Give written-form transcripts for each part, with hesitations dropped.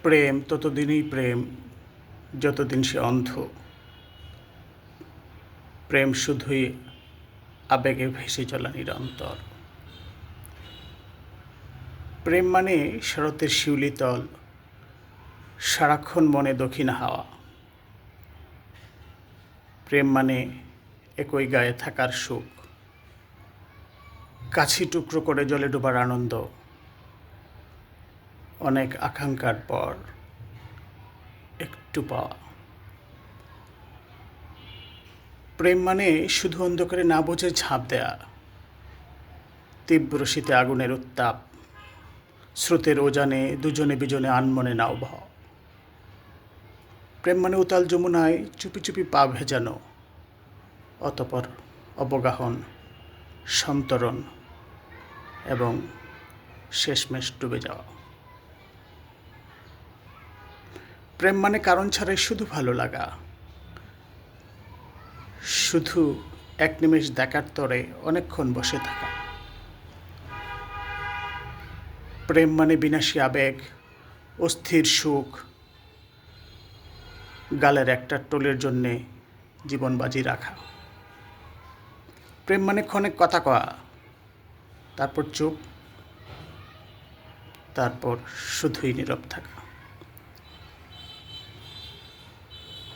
প্রেম ততদিনই প্রেম যতদিন সে অন্ধ। প্রেম শুধুই আবেগে ভেসে চলা নিরন্তর। প্রেম মানে শরতের শিউলিতল, সারাক্ষণ মনে দক্ষিণ হাওয়া। প্রেম মানে একই গায়ে থাকার সুখ, কাছি টুকরো করে জলে ডোবার আনন্দ, অনেক আকাঙ্ক্ষার পর একটু পাওয়া। প্রেম মানে শুধু অন্ধকারে না বুঝে ঝাঁপ দেয়া, তীব্র শীতে আগুনের উত্তাপ, স্রোতের ওজানে দুজনে বিজনে আনমনে নাও ভাও। প্রেম মানে উতাল যমুনায় চুপি চুপি পা ভেজানো, অতপর অবগাহন, সন্তরণ এবং শেষমেশ ডুবে যাওয়া। প্রেম মানে কারণ ছাড়াই শুধু ভালো লাগা, শুধু এক নিমেষ দেখার তরে অনেকক্ষণ বসে থাকা। প্রেম মানে বিনাশী আবেগ, অস্থির সুখ, গালের একটা টোলের জন্যে জীবন বাজি রাখা। প্রেম মানে ক্ষণেক কথা কওয়া, তারপর চুপ, তারপর শুধুই নীরব থাকা।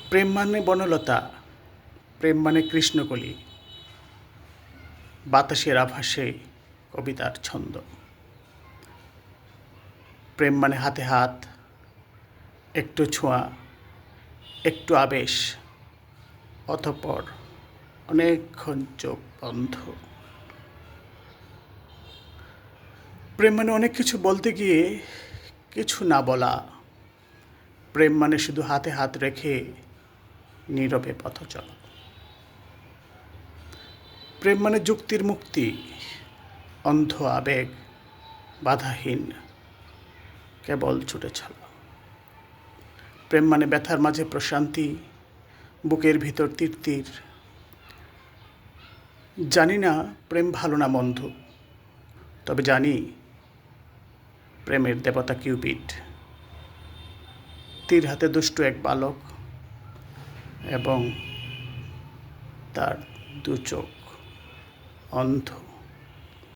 প্রেম মানে বনলতা, প্রেম মানে কৃষ্ণকলি, বাতাসের আভাসে কবিতার ছন্দ। প্রেম মানে হাতে হাত, একটু ছোঁয়া, একটু আবেশ, অতঃপর অনেকক্ষণ চোখ বন্ধ। প্রেম মানে অনেক কিছু বলতে গিয়ে কিছু না বলা। প্রেম মানে শুধু হাতে হাত রেখে নীরবে পথ চলা। প্রেম মানে যুক্তির মুক্তি, অন্ধ আবেগ, বাধাহীন, কেবল ছুটে চলা। প্রেম মানে ব্যথার মাঝে প্রশান্তি, বুকের ভিতর তিরতির। জানি না প্রেম ভালো না মন্দ, তবে জানি প্রেমের দেবতা কিউপিড, তীর হাতে দুষ্টু এক বালক এবং তার দু চোখ অন্ধ।